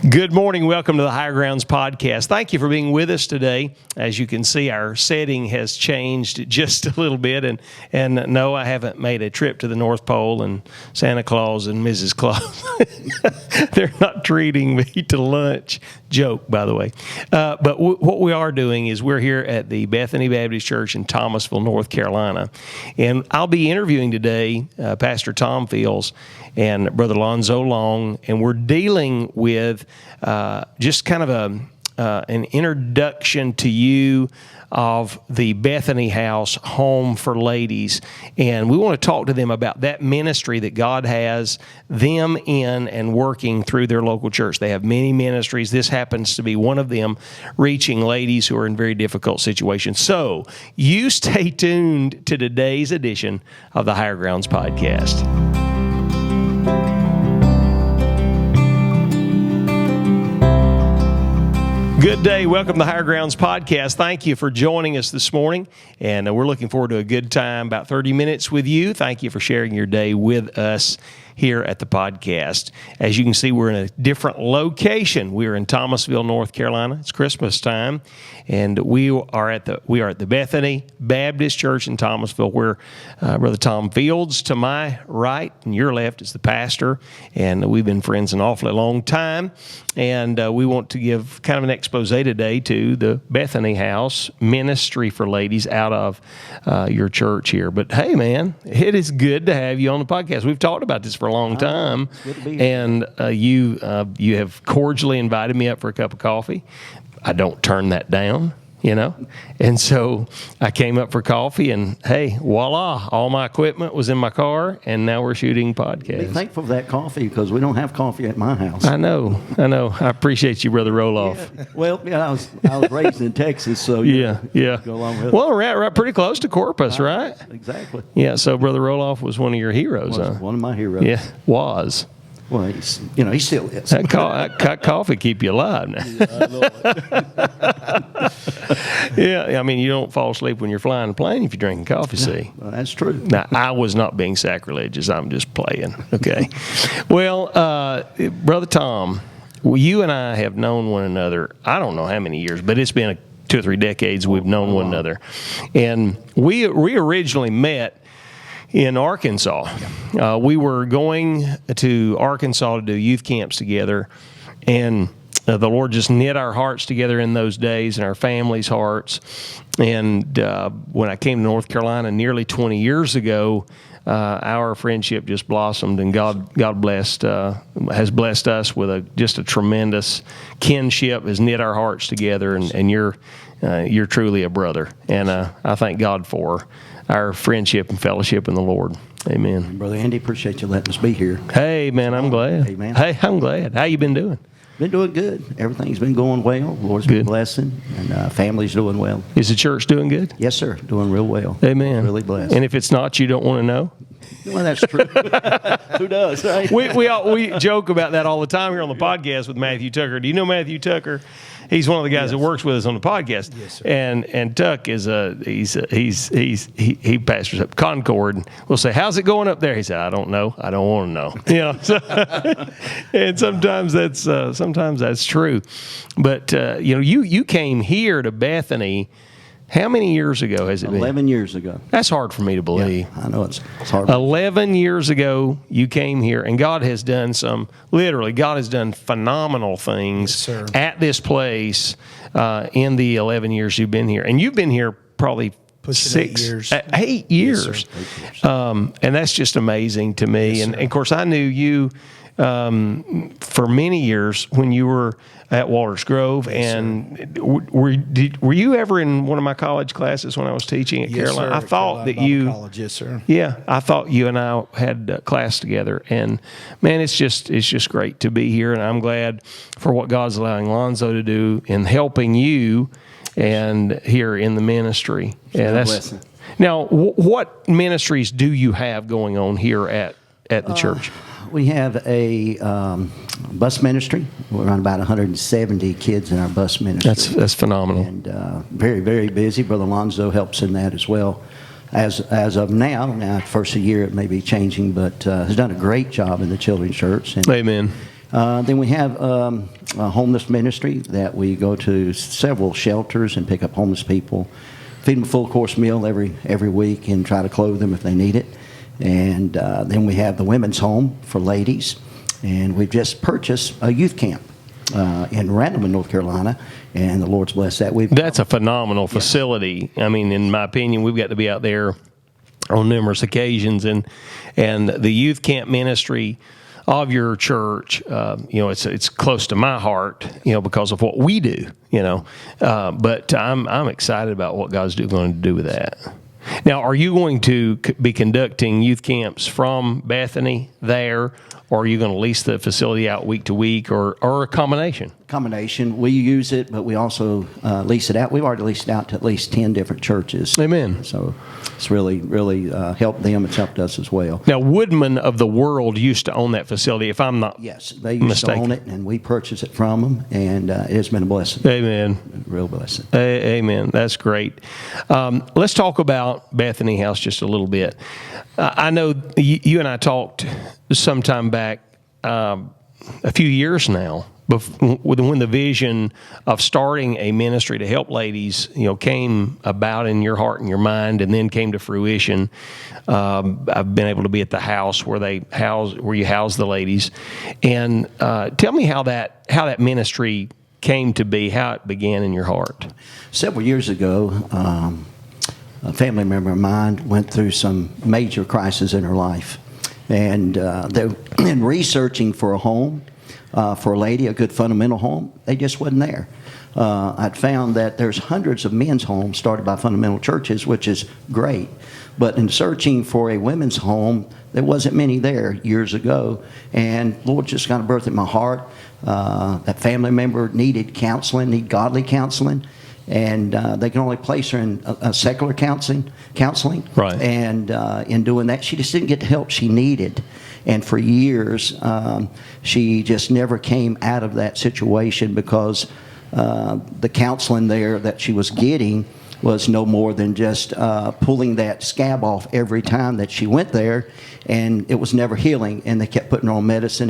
Good morning. Welcome to the Higher Grounds podcast. Thank you for being with us today. As you can see, our setting has changed just a little bit. And no, I haven't made a trip to the North Pole and Santa Claus and Mrs. Claus. They're not treating me to lunch. Joke, by the way. But what we are doing is we're here at the Bethany Baptist Church in Thomasville, North Carolina. And I'll be interviewing today Pastor Tom Fields and Brother Lonzo Long, and we're dealing with just kind of an introduction to you of the Bethany House Home for Ladies. And we want to talk to them about that ministry that God has them in and working through their local church. They have many ministries. This happens to be one of them, reaching ladies who are in very difficult situations. So you stay tuned to today's edition of the Higher Grounds podcast. Good day. Welcome to the Higher Grounds podcast. Thank you for joining us this morning, and we're looking forward to a good time, about 30 minutes with you. Thank you for sharing your day with us here at the podcast. As you can see, we're in a different location. We're in Thomasville, North Carolina. It's Christmas time, and we are at the Bethany Baptist Church in Thomasville, where Brother Tom Fields to my right and your left is the pastor, and we've been friends an awfully long time. And we want to give kind of an expose today to the Bethany House Ministry for Ladies out of your church here. But hey, man, it is good to have you on the podcast. We've talked about this for a long time, good to be here. And you have cordially invited me up for a cup of coffee. I don't turn that down. And so I came up for coffee, and hey, voila, all my equipment was in my car, and now we're shooting podcasts. Be thankful for that coffee, because we don't have coffee at my house. I know. I appreciate you, Brother Roloff. Yeah. Well, I was raised in Texas, so yeah. Go along with well, we're right pretty close to Corpus, right? Exactly. Yeah, so Brother Roloff was one of your heroes, huh? One of my heroes. Yeah, was. Well, he still is. That coffee keep you alive now. Yeah, I mean, you don't fall asleep when you're flying a plane if you're drinking coffee, see? Well, that's true. Now, I was not being sacrilegious. I'm just playing, okay? Well, Brother Tom, you and I have known one another, I don't know how many years, but it's been 2 or 3 decades we've known one another. And we originally met in Arkansas. We were going to Arkansas to do youth camps together, and the Lord just knit our hearts together in those days and our families' hearts. And when I came to North Carolina nearly 20 years ago, our friendship just blossomed, and God has blessed us with just a tremendous kinship, has knit our hearts together, and you're truly a brother. And I thank God for our friendship and fellowship in the Lord. Amen. Brother Andy, appreciate you letting us be here. Hey, man, I'm glad. Amen. Hey, I'm glad. How you been doing? Been doing good. Everything's been going well. The Lord's been blessing, and family's doing well. Is the church doing good? Yes, sir. Doing real well. Amen. Really blessed. And if it's not, you don't want to know? Well, that's true. Who does, right? We joke about that all the time here on the podcast with Matthew Tucker. Do you know Matthew Tucker? He's one of the guys that works with us on the podcast. Yes, sir. And Tuck is he pastors up Concord. And we'll say, "How's it going up there?" He said, "I don't know. I don't want to know." So, and sometimes that's true. But you came here to Bethany. How many years ago has it been? 11 years ago. That's hard for me to believe. Yeah, I know it's hard. 11 years ago, you came here, and God has done God has done phenomenal things at this place in the 11 years you've been here. And you've been here probably pushing 8 years. 8 years. Yes, sir. 8 years. And that's just amazing to me. Yes, and of course, I knew you for many years when you were at Walters Grove. Yes, and were you ever in one of my college classes when I was teaching at Carolina? Sir, I thought Carolina that Bible you, College. Yes, sir. Yeah, I thought you and I had class together. And man, it's just great to be here, and I'm glad for what God's allowing Lonzo to do in helping you and here in the ministry. Yeah, that's now. What ministries do you have going on here at the church? We have a bus ministry. We're around about 170 kids in our bus ministry. That's phenomenal. And very, very busy. Brother Lonzo helps in that as well. As of now, first of the year it may be changing, but has done a great job in the children's church. And Amen. Then we have a homeless ministry that we go to several shelters and pick up homeless people, feed them a full course meal every week, and try to clothe them if they need it. And then we have the women's home for ladies, and we've just purchased a youth camp in Randleman, North Carolina, and the Lord's blessed that. That's a phenomenal facility. I mean, in my opinion, we've got to be out there on numerous occasions, and the youth camp ministry of your church, it's close to my heart, because of what we do, but I'm excited about what God's going to do with that. Now, are you going to be conducting youth camps from Bethany there, or are you going to lease the facility out week to week, or a combination? Combination. We use it, but we also lease it out. We've already leased it out to at least 10 different churches. Amen. So it's really helped them. It's helped us as well. Now, Woodman of the World used to own that facility, if I'm not Yes, they used mistaken. to own it, and we purchased it from them, and it has been a blessing. Amen. A real blessing. Amen. That's great. Let's talk about Bethany House just a little bit. I know you and I talked sometime back, a few years now, when the vision of starting a ministry to help ladies, came about in your heart and your mind, and then came to fruition. I've been able to be at the house where you house the ladies, and tell me how that ministry came to be, how it began in your heart. Several years ago, a family member of mine went through some major crisis in her life, and in researching for a home for a lady, a good fundamental home, they just wasn't there. I'd found that there's hundreds of men's homes started by fundamental churches, which is great, but in searching for a women's home, there wasn't many there years ago, and Lord just kind of birthed in my heart. That family member needed godly counseling, and they can only place her in a secular counseling. Right. And in doing that, she just didn't get the help she needed. And for years, she just never came out of that situation because the counseling there that she was getting was no more than just pulling that scab off every time that she went there, and it was never healing. And they kept putting her on medicine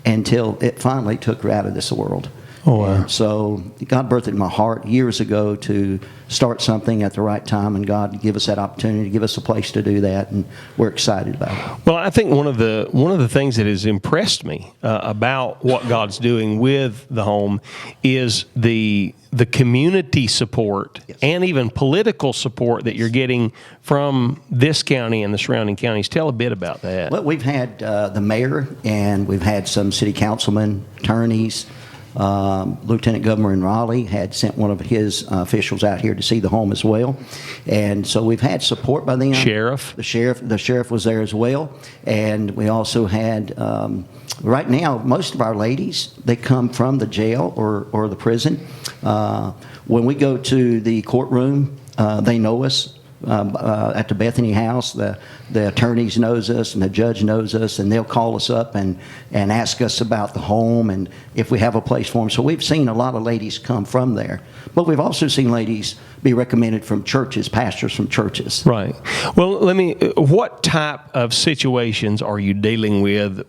until it finally took her out of this world. Oh, wow. And so God birthed in my heart years ago to start something at the right time, and God give us that opportunity, give us a place to do that, and we're excited about it. Well, I think one of the things that has impressed me about what God's doing with the home is the community support, yes, and even political support that you're getting from this county and the surrounding counties. Tell a bit about that. Well, we've had the mayor, and we've had some city councilmen, attorneys. Lieutenant Governor in Raleigh had sent one of his officials out here to see the home as well, and so we've had support by them. The sheriff was there as well, and we also had right now most of our ladies, they come from the jail or the prison. When we go to the courtroom, they know us. At the Bethany House, the attorneys knows us, and the judge knows us, and they'll call us up and ask us about the home and if we have a place for them. So we've seen a lot of ladies come from there, but we've also seen ladies be recommended from churches, pastors from churches. Right. Well, what type of situations are you dealing with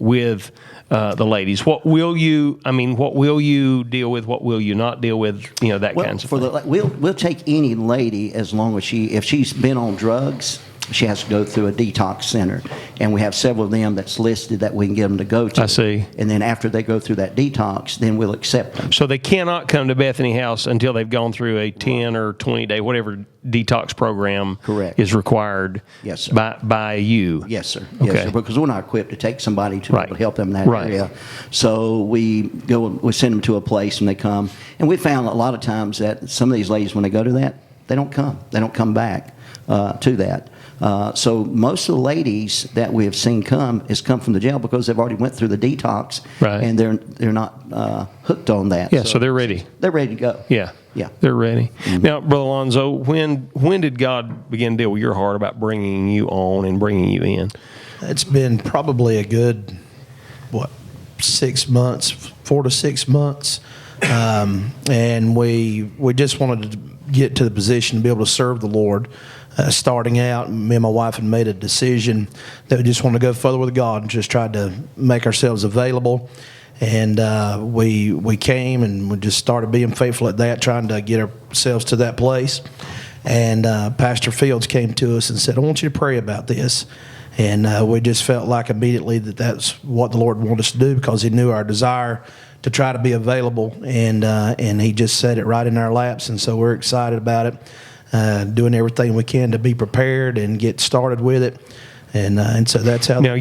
the ladies? What will you deal with? What will you not deal with? That kind of thing. We'll take any lady as long as if she's been on drugs, she has to go through a detox center, and we have several of them that's listed that we can get them to go to. I see. And then after they go through that detox, then we'll accept them. So they cannot come to Bethany House until they've gone through a 10 or 20-day, whatever detox program Correct. Is required. Yes, sir. By you. Yes, sir. Okay. Yes, sir. Because we're not equipped to take somebody to Right. help them in that Right. area. So we send them to a place, and they come. And we found a lot of times that some of these ladies, when they go to that, they don't come. They don't come back to that. So most of the ladies that we have seen come from the jail because they've already went through the detox, right. and they're not hooked on that. Yeah, so they're ready. They're ready to go. Yeah, they're ready. Mm-hmm. Now, Brother Alonzo, when did God begin to deal with your heart about bringing you on and bringing you in? It's been probably a good 6 months, 4 to 6 months, and we just wanted to get to the position to be able to serve the Lord. starting out. Me and my wife had made a decision that we just want to go further with God and just tried to make ourselves available. And we came and we just started being faithful at that, trying to get ourselves to that place. And Pastor Fields came to us and said, I want you to pray about this. And we just felt like immediately that that's what the Lord wanted us to do, because he knew our desire to try to be available. And he just said it right in our laps. And so we're excited about it, doing everything we can to be prepared and get started with it. And so that's how. Now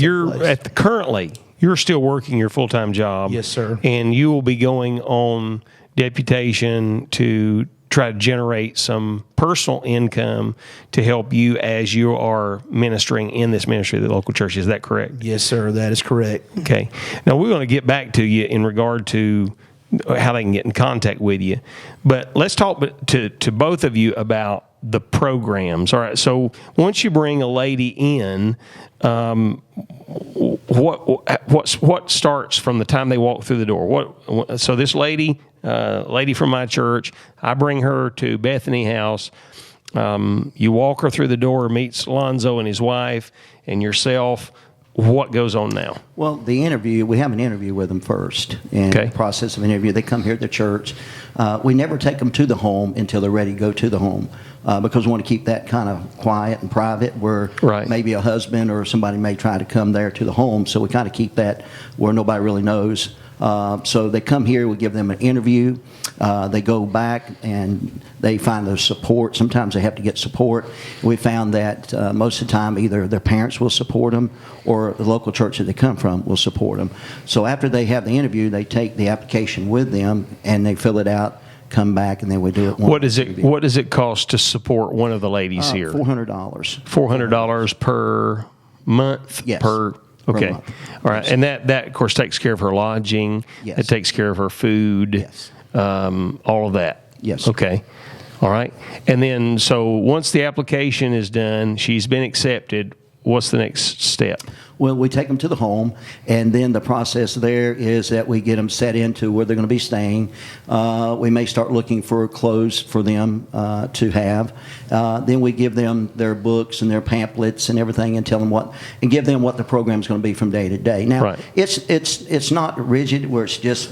currently you're still working your full-time job. Yes, sir. And you will be going on deputation to try to generate some personal income to help you as you are ministering in this ministry of the local church. Is that correct? Yes, sir. That is correct. Okay. Now we're going to get back to you in regard to how they can get in contact with you. But let's talk to both of you about the programs. All right. So once you bring a lady in, what starts from the time they walk through the door? So this lady from my church, I bring her to Bethany House. You walk her through the door, meets Lonzo and his wife and yourself. What goes on now? Well, we have an interview with them first. And Okay. the process of an interview, they come here to the church. We never take them to the home until they're ready to go to the home, because we want to keep that kind of quiet and private, where Right. maybe a husband or somebody may try to come there to the home. So we kind of keep that where nobody really knows. So they come here, we give them an interview. They go back and they find the support. Sometimes they have to get support. We found that most of the time either their parents will support them or the local church that they come from will support them. So after they have the interview, they take the application with them and they fill it out, come back, and then we do it. What does it cost to support one of the ladies here? $400. $400 per month? Yes. Okay. month. All right. And that, of course, takes care of her lodging. Yes. It takes care of her food. Yes. All of that. Yes. Okay. All right. And then, so once the application is done, she's been accepted, what's the next step? Well, we take them to the home, and then the process there is that we get them set into where they're going to be staying. We may start looking for clothes for them to have. Then we give them their books and their pamphlets and everything, and tell them and give them what the program is going to be from day to day. Now, Right. it's not rigid where it's just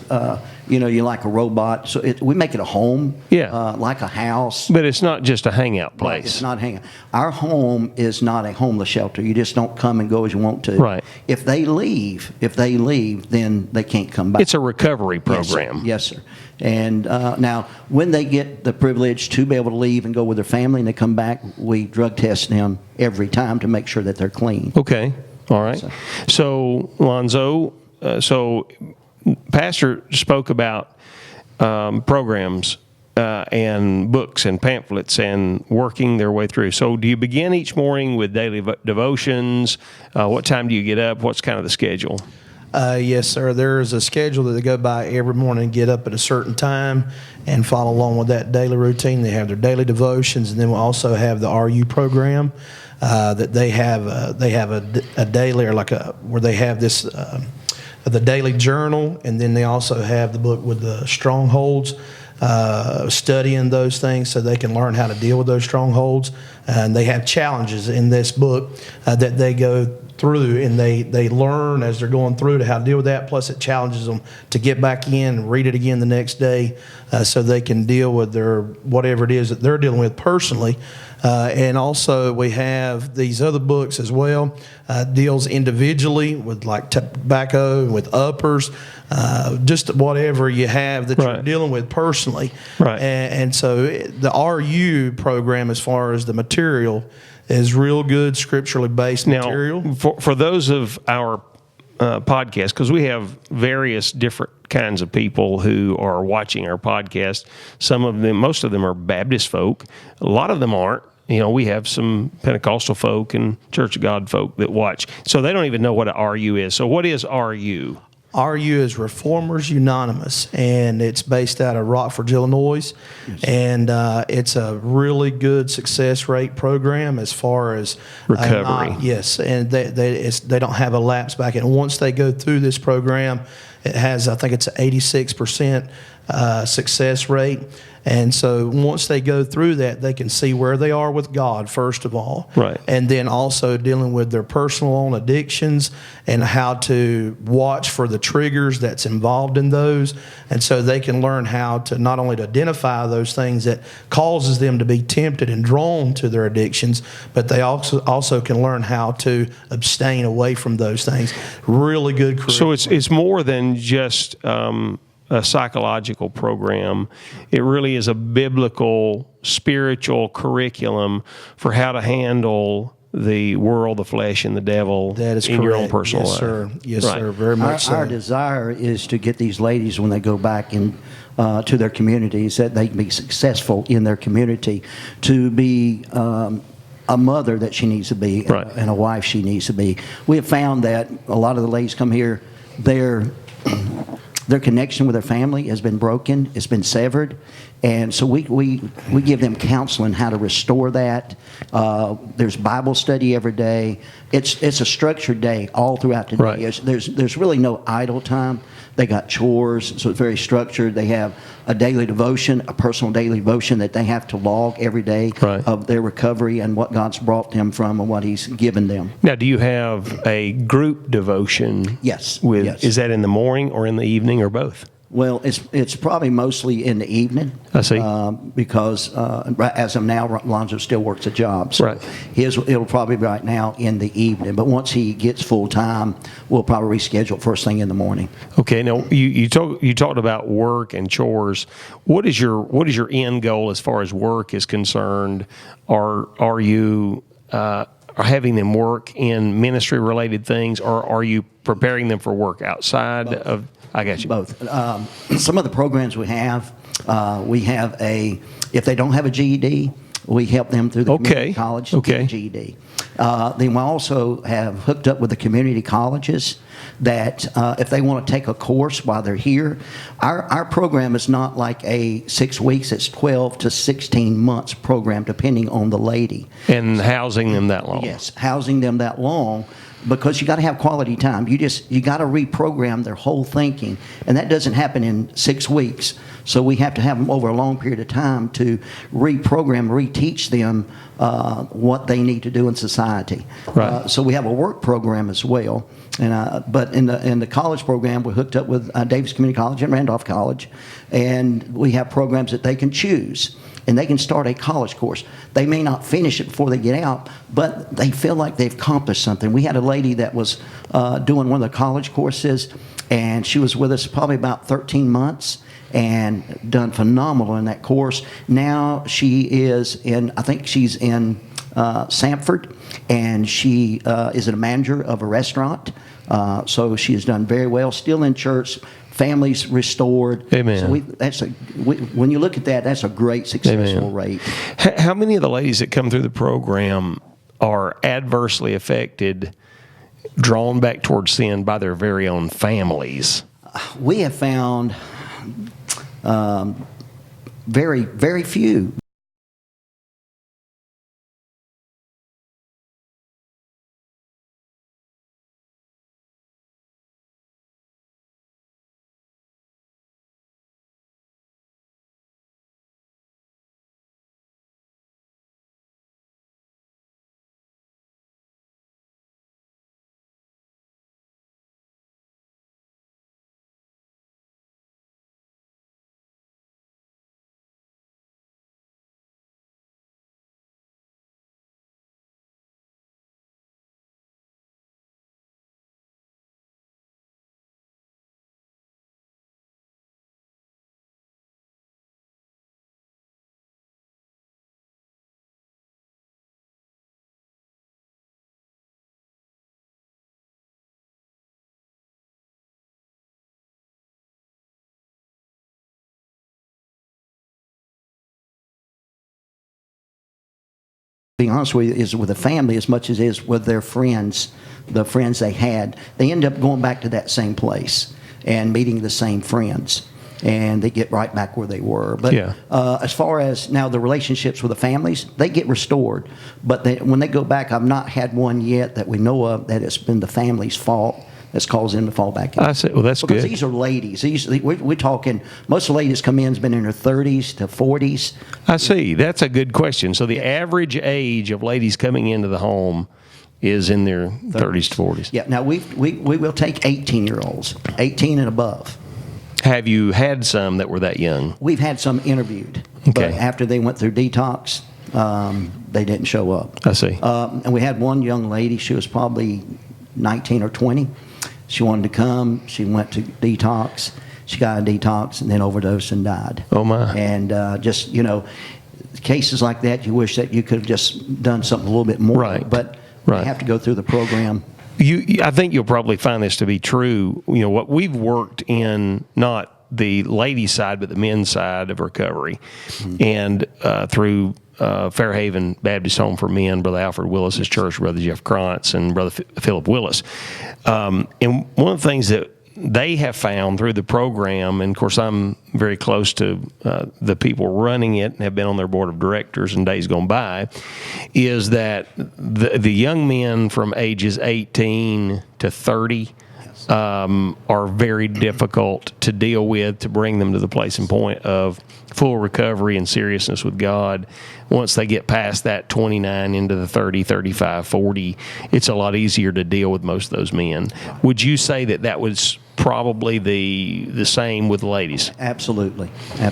you're like a robot. So we make it a home, Yeah. like a house. But it's not just a hangout place. It's not hanging. Our home is not a homeless shelter. You just don't come and go as you want to. Right. If they leave, then they can't come back. It's a recovery program. Yes, sir. And now, when they get the privilege to be able to leave and go with their family and they come back, we drug test them every time to make sure that they're clean. Okay. All right. So Lonzo, Pastor spoke about programs and books and pamphlets and working their way through. So do you begin each morning with daily devotions? What time do you get up? What's kind of the schedule? Yes, sir. There is a schedule that they go by every morning, get up at a certain time and follow along with that daily routine. They have their daily devotions, and then we'll also have the RU program that they have a daily, or where they have this the daily journal, and then they also have the book with the strongholds, studying those things so they can learn how to deal with those strongholds. And they have challenges in this book that they go through, and they learn as they're going through to how to deal with that. Plus, it challenges them to get back in and read it again the next day, so they can deal with their whatever it is that they're dealing with personally. And also, we have these other books as well. Deals individually with like tobacco and with uppers, just whatever you have that Right. you're dealing with personally. Right. And so the RU program, as far as the material, is real good scripturally based material. Now, for those of our podcast, because we have various different kinds of people who are watching our podcast. Most of them are Baptist folk. A lot of them aren't. We have some Pentecostal folk and Church of God folk that watch. So they don't even know what an RU is. So what is RU? RU is Reformers Unanimous, and it's based out of Rockford, Illinois. Yes. And it's a really good success rate program as far as recovery. Yes, and they don't have a lapse back. And once they go through this program It has, I think it's an 86% success rate. And so once they go through that, they can see where they are with God, first of all. Right. And then also dealing with their personal own addictions and how to watch for the triggers that's involved in those. And so they can learn how to not only to identify those things that causes them to be tempted and drawn to their addictions, but they also can learn how to abstain away from those things. Really good curriculum. So it's more than just a psychological program. It really is a biblical, spiritual curriculum for how to handle the world, the flesh, and the devil That is in your own correct. personal Yes, life. sir. Yes, Right. sir. Very much Our so. desire is to get these ladies, when they go back to their communities, that they can be successful in their community, to be a mother that she needs to be, Right. and a wife she needs to be. We have found that a lot of the ladies come here, their connection with their family has been broken, it's been severed, and so we give them counseling how to restore that. There's Bible study every day. It's a structured day all throughout the day. Right. There's really no idle time. They got chores, so it's very structured. They have a daily devotion, a personal daily devotion that they have to log every day Right. of their recovery and what God's brought them from and what He's given them. Now, do you have a group devotion? Yes, With yes. Is that in the morning or in the evening or both? Well, it's probably mostly in the evening. I see. Because as of now, Lonzo still works a job. So Right. it'll probably be right now in the evening. But once he gets full time, we'll probably reschedule first thing in the morning. Okay. Now you talked about work and chores. What is your end goal as far as work is concerned? Are you are having them work in ministry related things, or are you preparing them for work outside of? I got you. Both. Some of the programs we have if they don't have a GED, we help them through the community college to get a GED. Then we also have hooked up with the community colleges that if they want to take a course while they're here, our program is not like a 6 weeks, it's 12 to 16 months program depending on the lady. And housing them that long. Yes, housing them that long, because you got to have quality time. You got to reprogram their whole thinking, and that doesn't happen in 6 weeks. So we have to have them over a long period of time to reprogram, reteach them what they need to do in society. Right. So we have a work program as well. And but in the college program, we're hooked up with Davis Community College and Randolph College, and we have programs that they can choose. And they can start a college course. They may not finish it before they get out, but they feel like they've accomplished something. We had a lady that was doing one of the college courses, and she was with us probably about 13 months and done phenomenal in that course. Now she is I think she's in Sanford, and she is a manager of a restaurant. So she has done very well, still in church. Families restored. Amen. So when you look at that, that's a great successful Amen. rate. How many of the ladies that come through the program are adversely affected, drawn back towards sin by their very own families? We have found very, very few. Being honest with you, is with the family as much as it is with their friends, the friends they had. They end up going back to that same place and meeting the same friends, and they get right back where they were. But Yeah. as far as now the relationships with the families, they get restored. But when they go back, I've not had one yet that we know of that it's been the family's fault that's causing them to fall back in. I see. Well, that's because good. these are ladies. We're talking, most of the ladies come in has been in their 30s to 40s. I see. That's a good question. So the average age of ladies coming into the home is in their 30s to 40s. Yeah. Now, we will take 18-year-olds, 18 and above. Have you had some that were that young? We've had some interviewed, but Okay. after they went through detox, they didn't show up. I see. And we had one young lady, she was probably 19 or 20. She wanted to come. She went to detox. She got a detox and then overdosed and died. Oh, my. And just, cases like that, you wish that you could have just done something a little bit more. Right. But Right. you have to go through the program. I think you'll probably find this to be true. What we've worked in, not the ladies' side, but the men's side of recovery, and through Fairhaven Baptist Home for Men, Brother Alfred Willis's church, Brother Jeff Krantz, and Brother Philip Willis. And one of the things that they have found through the program, and of course I'm very close to the people running it and have been on their board of directors in days gone by, is that the young men from ages 18 to 30 are very difficult to deal with, to bring them to the place and point of full recovery and seriousness with God. Once they get past that 29 into the 30, 35, 40, it's a lot easier to deal with most of those men. Would you say that was probably the same with ladies? Absolutely. I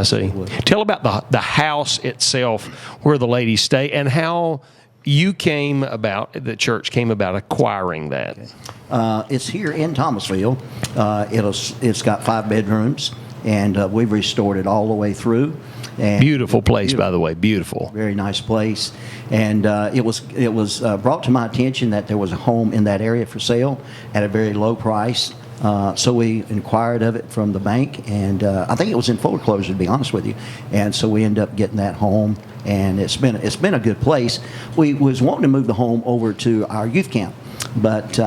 see. Tell about the house itself, where the ladies stay, and how the church came about acquiring that. It's here in Thomasville. It's got 5 bedrooms, and we've restored it all the way through. And Beautiful place, by the way. Beautiful. Very nice place. And it was brought to my attention that there was a home in that area for sale at a very low price. So we inquired of it from the bank, and I think it was in foreclosure, to be honest with you. And so we ended up getting that home, and it's been a good place. We was wanting to move the home over to our youth camp, but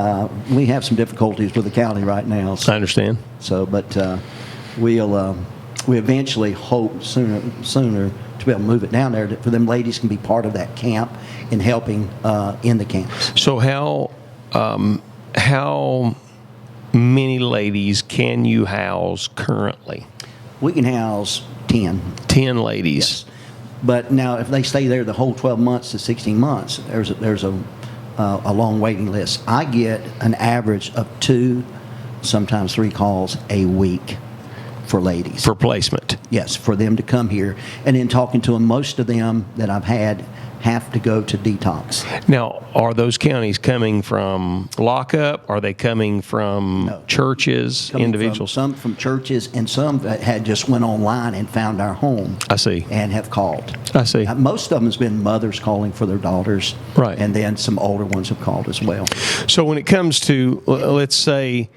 we have some difficulties with the county right now. I understand. But we eventually hope sooner to be able to move it down there for them ladies can be part of that camp and helping in the camps. So how many ladies can you house currently? We can house 10. 10 ladies. Yes. But now, if they stay there the whole 12 months to 16 months, there's a long waiting list. I get an average of 2, sometimes 3 calls a week for ladies. For placement. Yes, for them to come here. And in talking to them, most of them that I've had have to go to detox. Now, are those counties coming from lockup? Are they coming from churches, individuals? Some from churches, and some that had just went online and found our home. I see. And have called. I see. Most of them has been mothers calling for their daughters. Right. And then some older ones have called as well. So when it comes to, let's say,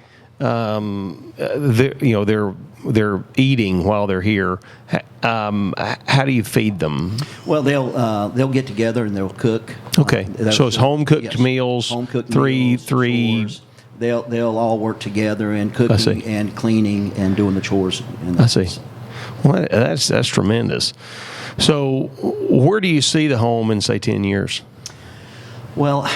they're eating while they're here, how do you feed them? Well, they'll get together and they'll cook. Okay, so it's home cooked meals. Home cooked three. Chores. They'll all work together in cooking and cleaning and doing the chores. I see. Well, that's tremendous. So, where do you see the home in, say, 10 years? Well,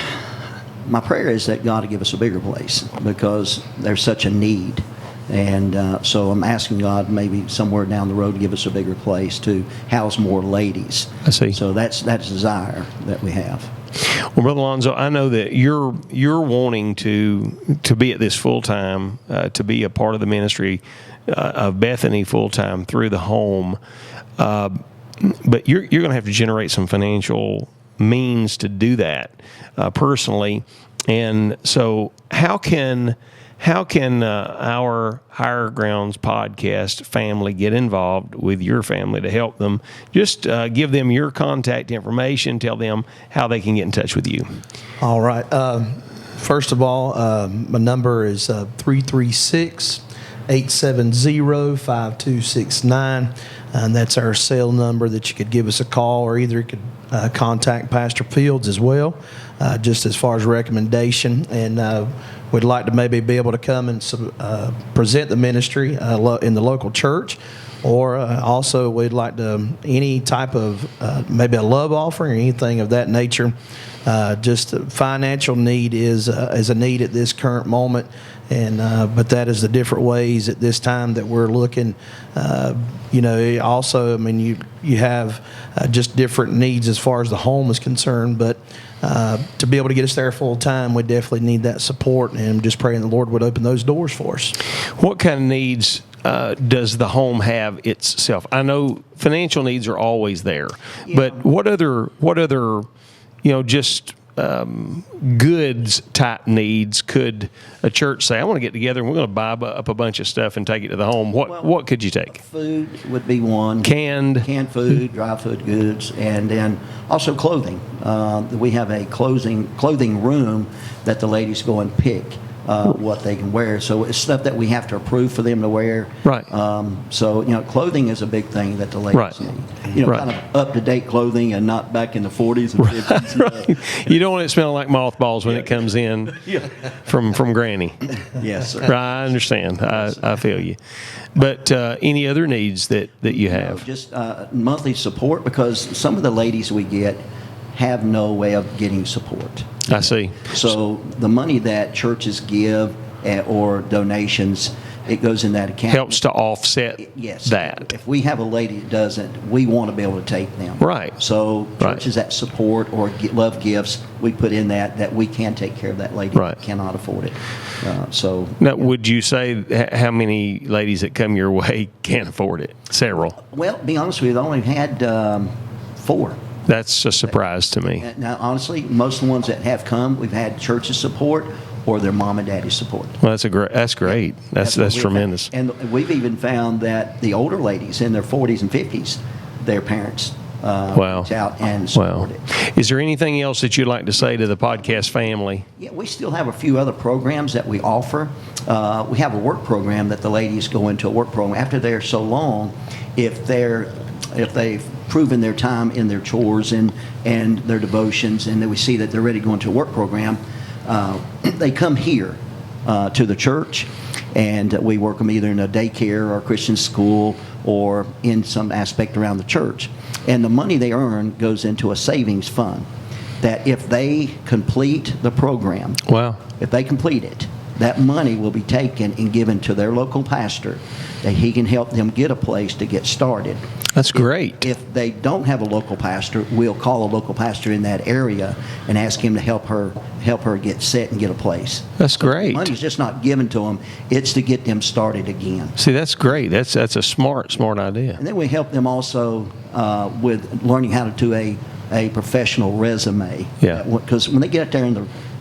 my prayer is that God will give us a bigger place because there's such a need. And so I'm asking God maybe somewhere down the road to give us a bigger place to house more ladies. I see. So that's a desire that we have. Well, Brother Alonzo, I know that you're wanting to be at this full time, to be a part of the ministry of Bethany full time through the home, but you're going to have to generate some financial means to do that personally. And so, how can our Higher Grounds podcast family get involved with your family to help them? Just give them your contact information. Tell them how they can get in touch with you. All right. First of all, my number is 336-870-5269, and that's our cell number that you could give us a call, or either you could contact Pastor Fields as well, just as far as recommendation. And we'd like to maybe be able to come and present the ministry in the local church, or also we'd like to any type of maybe a love offering or anything of that nature. just the financial need is a need at this current moment. And but that is the different ways at this time that we're looking. Also, I mean, you have just different needs as far as the home is concerned. But to be able to get us there full time, we definitely need that support. And I'm just praying the Lord would open those doors for us. What kind of needs does the home have itself? I know financial needs are always there, but what other just goods type needs could a church say, I want to get together and we're going to buy up a bunch of stuff and take it to the home? What could you take? Food would be one. Canned food, dry food goods, and then also clothing. We have a clothing room that the ladies go and pick what they can wear. So it's stuff that we have to approve for them to wear. Right. Clothing is a big thing that the ladies need. Kind of up-to-date clothing and not back in the 40s and 50s. Right. You don't want it smelling like mothballs when it comes in from Granny. Yes, sir. Right, I understand. I feel you. But any other needs that you have? Just monthly support, because some of the ladies we get have no way of getting support. I see. So the money that churches give or donations, it goes in that account. Helps to offset that. If we have a lady that doesn't, we want to be able to take them. Right. So churches that support or love gifts, we put in that we can take care of that lady that cannot afford it. Now, would you say how many ladies that come your way can't afford it? Several. Well, to be honest with you, I've only had 4. That's a surprise to me. Now, honestly, most of the ones that have come, we've had churches support or their mom and daddy support. Well, that's great. That's tremendous. And we've even found that the older ladies in their 40s and 50s, their parents reach out and support it. Is there anything else that you'd like to say to the podcast family? Yeah, we still have a few other programs that we offer. We have a work program that the ladies go into a work program after they're so long. If they've proven their time in their chores and their devotions, and then we see that they're ready to go into a work program, they come here to the church, and we work them either in a daycare or a Christian school or in some aspect around the church. And the money they earn goes into a savings fund that if they complete the program, if they complete it, that money will be taken and given to their local pastor, that he can help them get a place to get started. That's great. If they don't have a local pastor, we'll call a local pastor in that area and ask him to help her get set and get a place. That's great. The money's just not given to them; it's to get them started again. See, that's great. That's a smart idea. And then we help them also with learning how to do a professional resume. Yeah. Because when they get out there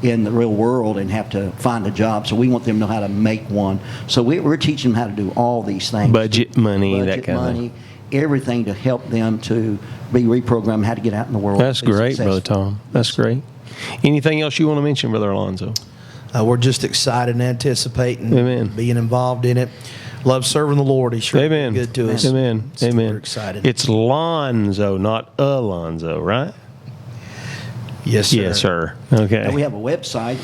in the real world and have to find a job, so we want them to know how to make one. So we're teaching them how to do all these things. Budget money, that kind of thing. Everything to help them to be reprogrammed, how to get out in the world. That's great, Brother Tom. That's great. Anything else you want to mention, Brother Alonzo? We're just excited and anticipating being involved in it. Love serving the Lord. He's sure good to us. Amen. So Amen. We're excited. It's Lonzo, not Alonzo, right? Yes, sir. Yes, sir. Okay. We have a website.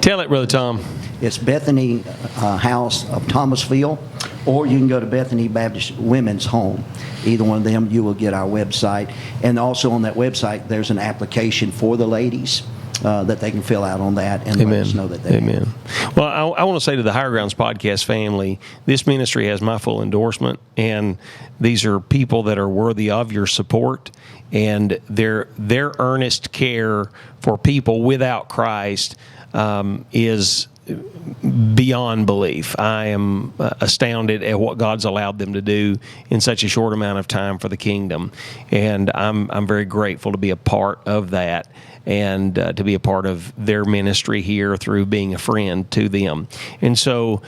Tell it, Brother Tom. It's Bethany House of Thomasville, or you can go to Bethany Baptist Women's Home. Either one of them, you will get our website. And also on that website, there's an application for the ladies that they can fill out on that and let us know that they have. Well, I want to say to the Higher Grounds podcast family, this ministry has my full endorsement, and these are people that are worthy of your support, and their earnest care for people without Christ is beyond belief. I am astounded at what God's allowed them to do in such a short amount of time for the kingdom, and I'm very grateful to be a part of that and to be a part of their ministry here through being a friend to them. And so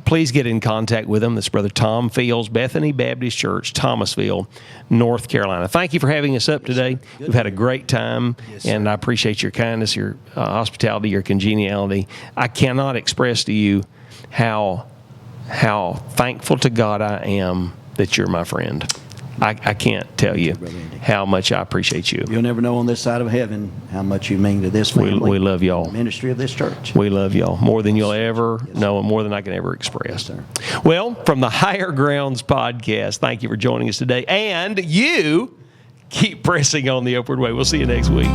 please get in contact with them. That's Brother Tom Fields, Bethany Baptist Church, Thomasville, North Carolina. Thank you for having us up today. We've had a great time, and I appreciate your kindness, your hospitality, your congeniality. I cannot express to you how thankful to God I am that you're my friend. I can't tell you how much I appreciate you. You'll never know on this side of heaven how much you mean to this family. We love y'all. The ministry of this church. We love y'all more than you'll ever know, and more than I can ever express. Yes, well, from the Higher Grounds podcast, thank you for joining us today. And you keep pressing on the upward way. We'll see you next week.